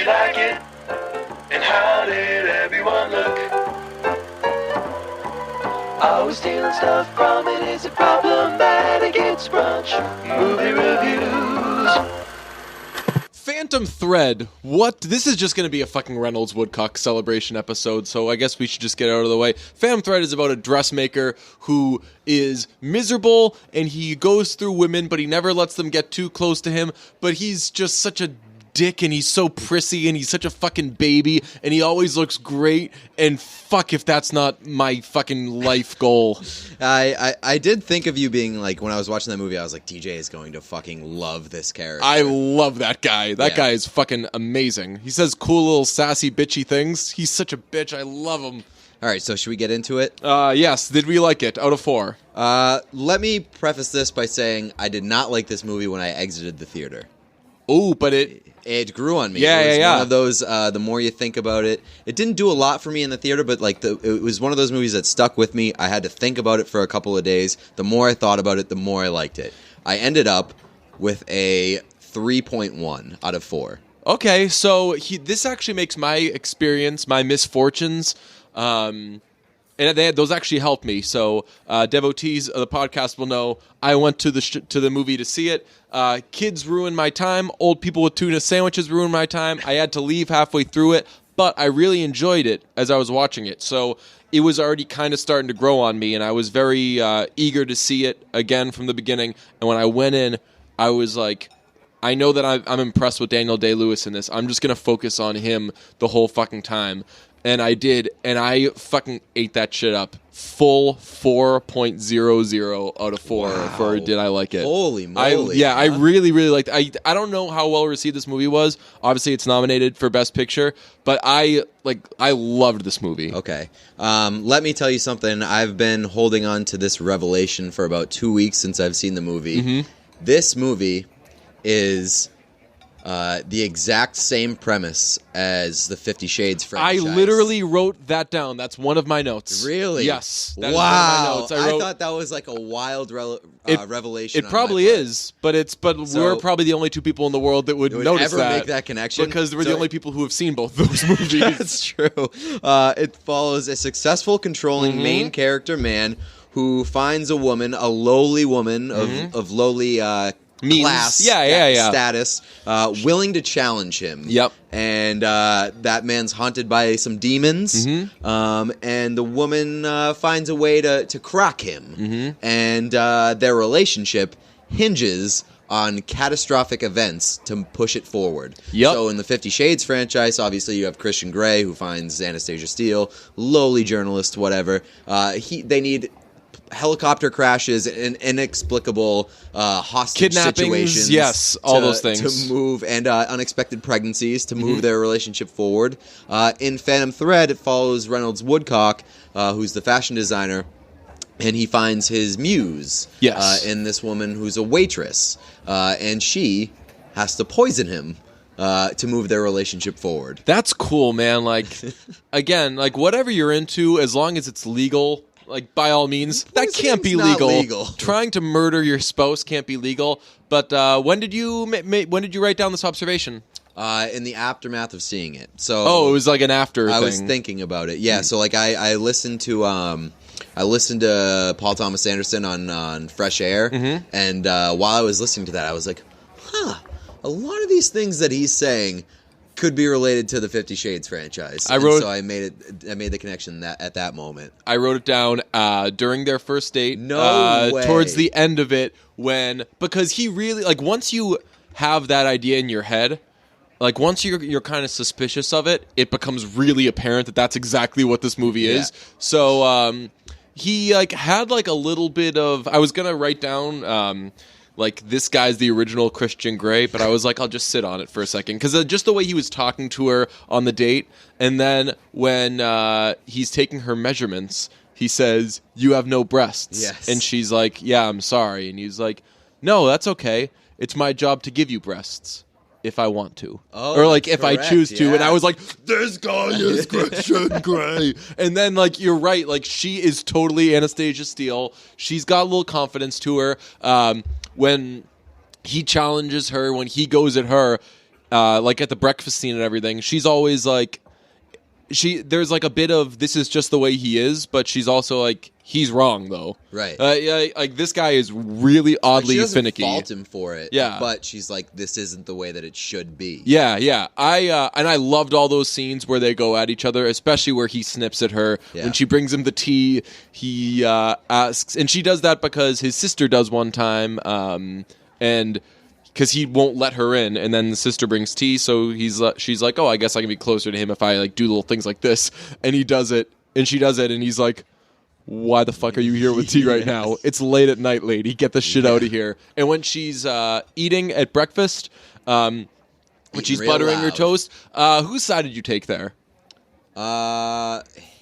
like it? And how did everyone look? Are we stealing stuff from it? Is it problematic? It's brunch movie reviews. Phantom Thread. What? This is just going to be a fucking Reynolds Woodcock celebration episode, so I guess we should just get out of the way. Phantom Thread is about a dressmaker who is miserable, and he goes through women, but he never lets them get too close to him, but he's just such a dick, and he's so prissy, and he's such a fucking baby, and he always looks great, and fuck if that's not my fucking life goal. I did think of you being like, when I was watching that movie, I was like, DJ is going to fucking love this character. I love that guy. That guy is fucking amazing. He says cool little sassy bitchy things. He's such a bitch. I love him. All right, so should we get into it? Yes. Did we like it? Out of 4. Let me preface this by saying I did not like this movie when I exited the theater. Oh, but it grew on me. Yeah, it was yeah. one of those, the more you think about it, it didn't do a lot for me in the theater, but like it was one of those movies that stuck with me. I had to think about it for a couple of days. The more I thought about it, the more I liked it. I ended up with a 3.1 out of 4. Okay, so this actually makes my experience, my misfortunes, and those actually helped me. So devotees of the podcast will know I went to the movie to see it. Kids ruined my time. Old people with tuna sandwiches ruined my time. I had to leave halfway through it, but I really enjoyed it as I was watching it. So it was already kind of starting to grow on me, and I was very eager to see it again from the beginning. And when I went in, I was like, I know that I'm impressed with Daniel Day-Lewis in this. I'm just going to focus on him the whole fucking time. And I did, and I fucking ate that shit up. Full 4.00 out of 4 for Did I Like It. Holy moly. I really, really liked it. I don't know how well received this movie was. Obviously, it's nominated for Best Picture, but I loved this movie. Okay. Let me tell you something. I've been holding on to this revelation for about 2 weeks since I've seen the movie. Mm-hmm. This movie is the exact same premise as the 50 Shades franchise. I literally wrote that down. That's one of my notes. Really? Yes. That wow. is one of my notes. I thought that was like a wild revelation. It probably is, but we're probably the only two people in the world that would notice ever make that connection. Because we're the only people who have seen both those movies. That's true. It follows a successful, controlling main character man who finds a woman, a lowly woman of lowly class, status, willing to challenge him. Yep. And that man's haunted by some demons, and the woman finds a way to crack him. And their relationship hinges on catastrophic events to push it forward. Yep. So in the 50 Shades franchise, obviously you have Christian Grey, who finds Anastasia Steele, lowly journalist, whatever. They need helicopter crashes and inexplicable hostage situations. Yes, all those things. To move, and unexpected pregnancies to move their relationship forward. In Phantom Thread, it follows Reynolds Woodcock, who's the fashion designer, and he finds his muse in this woman who's a waitress, and she has to poison him to move their relationship forward. That's cool, man. Like, again, like whatever you're into, as long as it's legal, like by all means, that can't be legal. Trying to murder your spouse can't be legal. But when did you write down this observation? In the aftermath of seeing it. So it was like an after thing. I was thinking about it. Yeah, so like I listened to Paul Thomas Anderson on Fresh Air, and while I was listening to that, I was like, a lot of these things that he's saying could be related to the 50 Shades franchise. So I made the connection at that moment. I wrote it down during their first date. No way. Towards the end of it, because he really, like, once you have that idea in your head, like once you're kind of suspicious of it, it becomes really apparent that that's exactly what this movie is. So he like had like a little bit of. I was gonna write down. Like, this guy's the original Christian Grey, but I was like, I'll just sit on it for a second. Because just the way he was talking to her on the date, and then when he's taking her measurements, he says, "You have no breasts." Yes. And she's like, "Yeah, I'm sorry." And he's like, "No, that's okay. It's my job to give you breasts if I want to." Or like, if correct, I choose to. yeah. And I was like, this guy is Christian Grey. And then, like, you're right. Like, she is totally Anastasia Steele. She's got a little confidence to her. When he challenges her, when he goes at her, like at the breakfast scene and everything, she's always like, there's like a bit of this is just the way he is, but she's also like, he's wrong though. Right. Like this guy is really oddly she doesn't finicky. fault him for it. Yeah. But she's like, this isn't the way that it should be. Yeah. I loved all those scenes where they go at each other, especially where he snips at her. Yeah. When she brings him the tea, he asks, and she does that because his sister does one time, and because he won't let her in, and then the sister brings tea, so she's like, oh, I guess I can be closer to him if I like do little things like this, and he does it, and she does it, and he's like, why the fuck are you here with tea right now? It's late at night, lady. Get the shit out of here. And when she's eating at breakfast, when she's buttering her toast, whose side did you take there?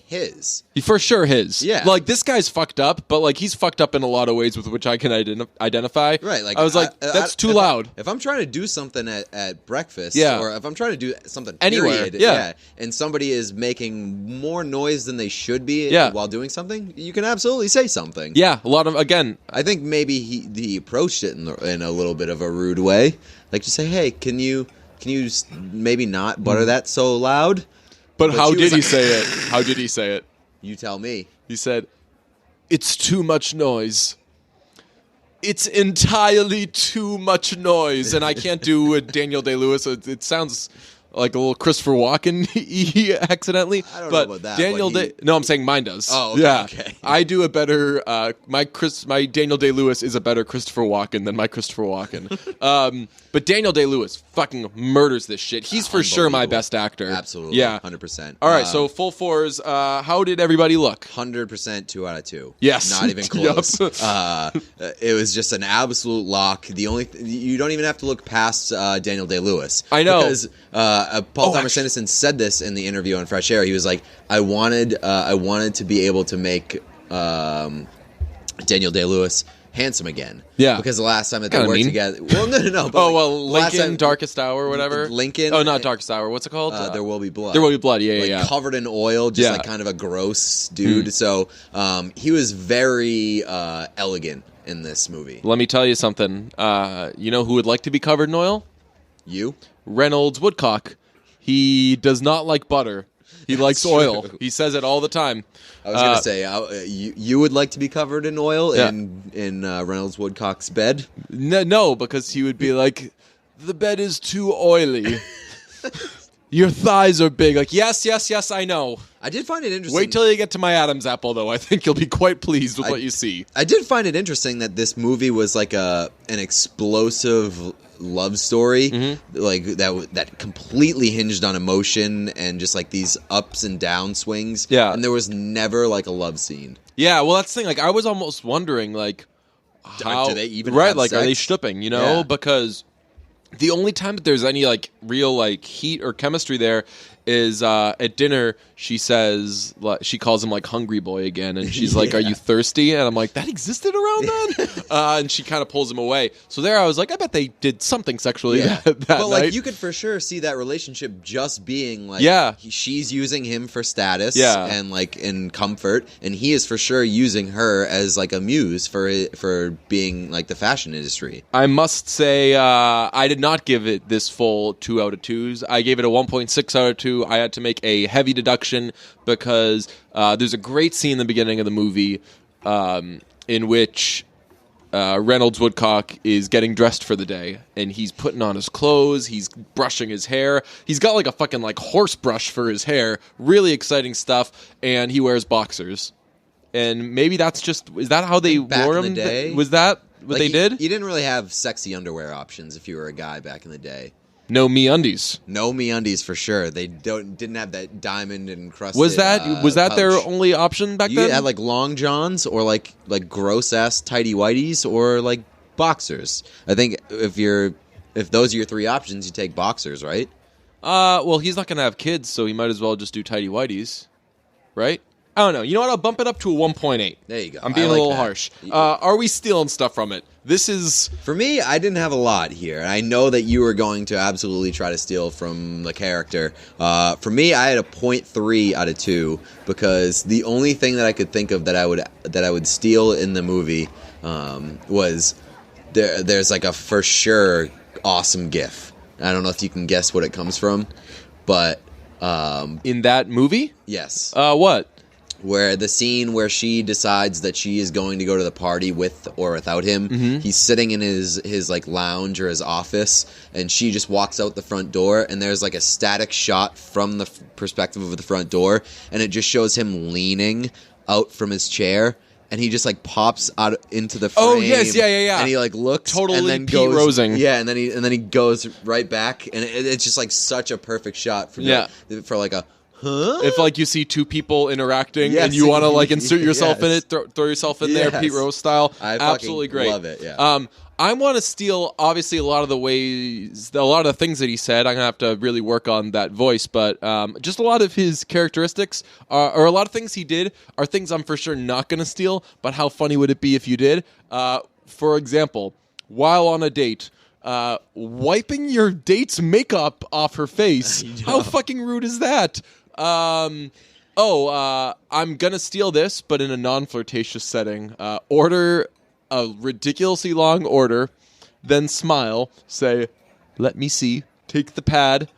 His. For sure his. Yeah. Like, this guy's fucked up, but, like, he's fucked up in a lot of ways with which I can identify. Right. Like, I was like, that's too loud. If I'm trying to do something at breakfast, Yeah. or if I'm trying to do something Anywhere, period, yeah. and somebody is making more noise than they should be Yeah. while doing something, you can absolutely say something. Yeah, a lot of, again, I think maybe he approached it in a little bit of a rude way. Like, just say, hey, can you maybe not butter that so loud? but how she did was he like- say it? How did he say it? You tell me. He said, it's too much noise. It's entirely too much noise. And I can't do a Daniel Day-Lewis. It sounds like a little Christopher Walken accidentally. I don't but know about that, Daniel but he- No, I'm saying mine does. Oh, okay, yeah. okay. I do a better my Daniel Day-Lewis is a better Christopher Walken than my Christopher Walken. But Daniel Day-Lewis fucking murders this shit. He's for sure my Unbelievable. best actor. Absolutely. Yeah. 100%. All right, so full fours. How did everybody look? 100% 2 out of 2. Yes. Not even Yup. close. It was just an absolute lock. The only you don't even have to look past Daniel Day-Lewis. I know. Because Paul Thomas Anderson said this in the interview on Fresh Air. He was like, I wanted to be able to make Daniel Day-Lewis handsome again. Yeah. Because the last time that they Kinda worked mean. together. Well, no. But Oh, well, last Lincoln, time- Darkest Hour, or whatever. Lincoln. Oh, not Darkest Hour. What's it called? There Will Be Blood. There Will Be Blood. Yeah, Like, yeah. covered in oil, just Yeah. like kind of a gross dude. So he was very elegant in this movie. Let me tell you something. You know who would like to be covered in oil? You? Reynolds Woodcock. He does not like butter. He likes true. oil. He says it all the time. I was gonna say you would like to be covered in oil Yeah. in Reynolds Woodcock's bed. No, because he would be like, the bed is too oily. Your thighs are big. Like, yes, I know. I did find it interesting. Wait till you get to my Adam's apple, though. I think you'll be quite pleased with what you see. I did find it interesting that this movie was like an explosive love story, like that completely hinged on emotion and just like these ups and down swings. Yeah. And there was never like a love scene. Yeah, well, that's the thing. Like, I was almost wondering, like, how Do they even right? have Like, are they sex? shtipping? You know, Yeah. because the only time that there's any like real like heat or chemistry there is at dinner. She says she calls him like hungry boy again, and she's like, "Are you thirsty?" And I'm like, "That existed around then." And she kind of pulls him away. So there, I was like, "I bet they did something sexually that but night." like you could for sure see that relationship just being like, Yeah. she's using him for status, Yeah. and like in comfort, and he is for sure using her as like a muse for being like the fashion industry. I must say, I did not give it this full 2 out of 2s. I gave it a 1.6 out of 2. I had to make a heavy deduction because there's a great scene in the beginning of the movie in which Reynolds Woodcock is getting dressed for the day, and he's putting on his clothes, he's brushing his hair. He's got like a fucking like horse brush for his hair. Really exciting stuff, and he wears boxers. And maybe that's just, is that how they Back wore in him? the day? Was that what Like, they did? You didn't really have sexy underwear options if you were a guy back in the day. No MeUndies. No MeUndies for sure. They didn't have that diamond encrusted. Was that their pouch. only option back You then? had like long johns or like gross ass tighty whities or like boxers. I think if those are your 3 options, you take boxers, right? Well, he's not gonna have kids, so he might as well just do tidy whities, right? I don't know. You know what? I'll bump it up to a 1.8. There you go. I'm being I a like little that. harsh. Are we stealing stuff from it? This is For me, I didn't have a lot here. I know that you were going to absolutely try to steal from the character. For me, I had a 0.3 out of 2 because the only thing that I could think of that I would steal in the movie was there's like a for sure awesome GIF I don't know if you can guess what it comes from, but In that movie? yes. What? Where the scene where she decides that she is going to go to the party with or without him, he's sitting in his like lounge or his office, and she just walks out the front door, and there's like a static shot from the perspective of the front door, and it just shows him leaning out from his chair, and he just like pops out into the frame. Oh, yes, yeah. And he like looks Totally and then Pete goes, Rosing. yeah, and then he goes right back, and it's just like such a perfect shot for for like a. Huh? If like you see two people interacting Yes. and you want to like insert yourself in Yes. it, throw yourself in there, Yes. Pete Rose style, I absolutely fucking great. love it, yeah. I want to steal obviously a lot of the things that he said. I'm gonna have to really work on that voice, but just a lot of his characteristics or a lot of things he did are things I'm for sure not gonna steal. But how funny would it be if you did? For example, while on a date. Wiping your date's makeup off her face. How fucking rude is that? I'm gonna steal this, but in a non-flirtatious setting. Order a ridiculously long order, then smile, say, "Let me see," take the pad,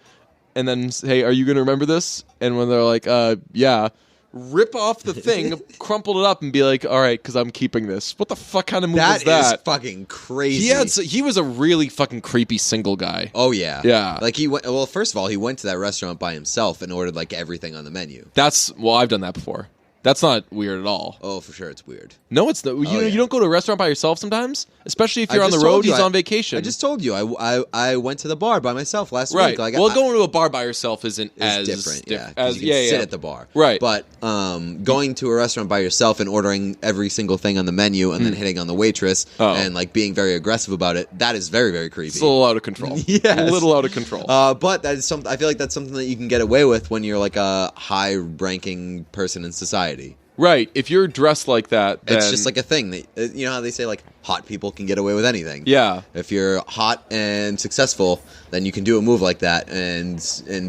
and then say, "Are you gonna remember this?" And when they're like, yeah. Rip off the thing, crumple it up, and be like, "All right, because I'm keeping this." What the fuck kind of move was that? That is fucking crazy. He was a really fucking creepy single guy. Oh yeah, Yeah. Like he went. Well, first of all, he went to that restaurant by himself and ordered like everything on the menu. I've done that before. That's not weird at all. Oh, for sure, it's weird. No, it's not. yeah. You don't go to a restaurant by yourself sometimes, especially if you're I on the just road. told you He's I- on vacation. I just told you I went to the bar by myself last right. week. Like, Well, going to a bar by yourself isn't is as different, yeah. 'Cause As you can sit at the bar, Right. But going to a restaurant by yourself and ordering every single thing on the menu and then hitting on the waitress and like being very aggressive about it—that is very, very creepy. It's a little out of control. Yes. A little out of control. But that is something. I feel like that's something that you can get away with when you're like a high-ranking person in society. Right. If you're dressed like that, then It's just like a thing that you know how they say like hot people can get away with anything. Yeah. If you're hot and successful, then you can do a move like that, and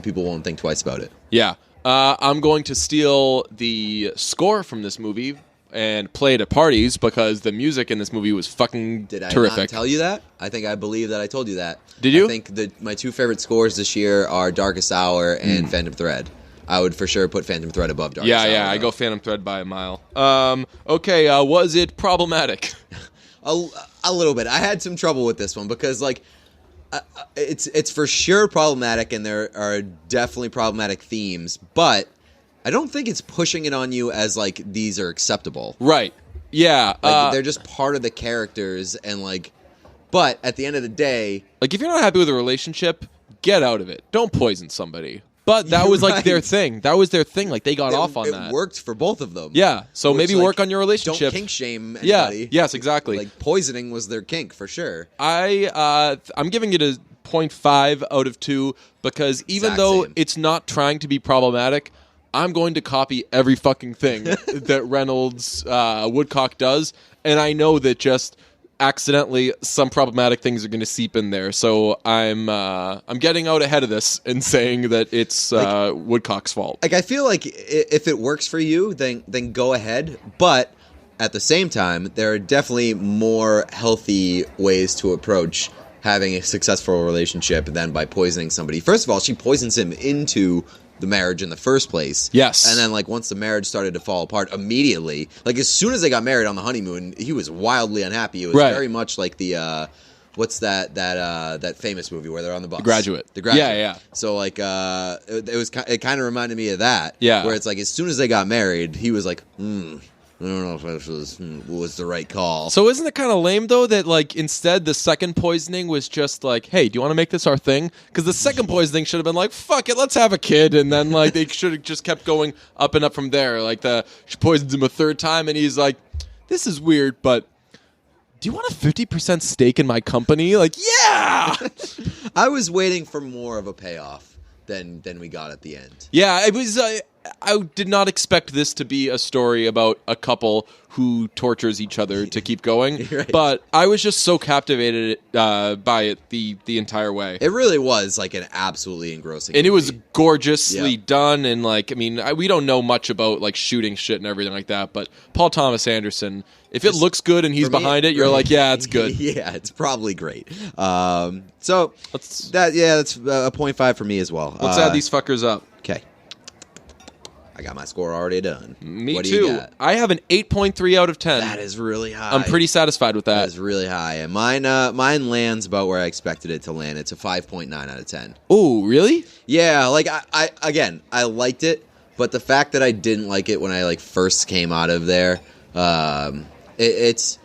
people won't think twice about it. Yeah. I'm going to steal the score from this movie and play it at parties because the music in this movie was fucking Did I terrific. not tell you that? I believe that I told you that. Did you? I think that my two favorite scores this year are Darkest Hour and Phantom Thread. I would for sure put Phantom Thread above Darkest Hour. Yeah, I though. go Phantom Thread by a mile. Okay, was it problematic? A little bit. I had some trouble with this one because, like, it's for sure problematic, and there are definitely problematic themes. But I don't think it's pushing it on you as like these are acceptable. Right. Yeah. Like, they're just part of the characters, and like, but at the end of the day, like if you're not happy with a relationship, get out of it. Don't poison somebody. But that was like their Right. thing. That was their thing. Like they got off on that. It worked for both of them. Yeah. So Which, maybe like, work on your relationship. Don't kink shame Yeah. anybody. Yes. Exactly. Like poisoning was their kink for sure. I'm giving it a 0.5 out of 2 because even Exact though same. it's not trying to be problematic, I'm going to copy every fucking thing that Reynolds Woodcock does, and I know that just accidentally some problematic things are going to seep in there. So I'm getting out ahead of this and saying that it's Woodcock's fault. Like I feel like if it works for you, then go ahead. But at the same time, there are definitely more healthy ways to approach having a successful relationship than by poisoning somebody. First of all, she poisons him into the marriage in the first place. Yes. And then, like, once the marriage started to fall apart immediately, like, as soon as they got married on the honeymoon, he was wildly unhappy. It was Right. very much like the, what's that famous movie where they're on the bus? The Graduate. The Graduate. Yeah. So, like, it kind of reminded me of that. Yeah. Where it's like, as soon as they got married, he was like, I don't know if this was the right call. So isn't it kind of lame though that like instead the second poisoning was just like, hey, do you want to make this our thing? Because the second poisoning should have been like, fuck it, let's have a kid, and then like they should have just kept going up and up from there. Like she poisons him a third time, and he's like, this is weird, but do you want a 50% stake in my company? Like, yeah, I was waiting for more of a payoff than we got at the end. yeah. It was. I did not expect this to be a story about a couple who tortures each other to keep going. Right. But I was just so captivated by it the entire way. It really was like an absolutely engrossing And movie. it was gorgeously Yeah. done, and like, I mean, we don't know much about like shooting shit and everything like that, but Paul Thomas Anderson, if it looks good and he's For me, behind it, you're like, yeah, it's good. Yeah, it's probably great. So Let's that's a 0.5 for me as well. add these fuckers up. Okay. I got my score already done. Me what too. Do you got? I have an 8.3 out of 10. That is really high. I'm pretty satisfied with That that. is really high. And mine lands about where I expected it to land. It's a 5.9 out of 10. Oh, really? Yeah, like I liked it, but the fact that I didn't like it when I like first came out of there, it's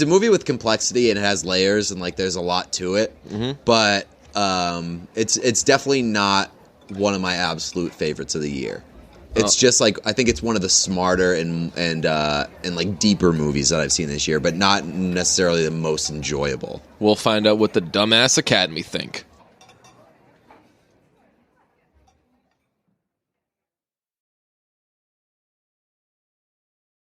a movie with complexity and it has layers and like there's a lot to it. Mm-hmm. But it's definitely not one of my absolute favorites of the year. It's just like I think it's one of the smarter and like deeper movies that I've seen this year, but not necessarily the most enjoyable. We'll find out what the dumbass Academy think.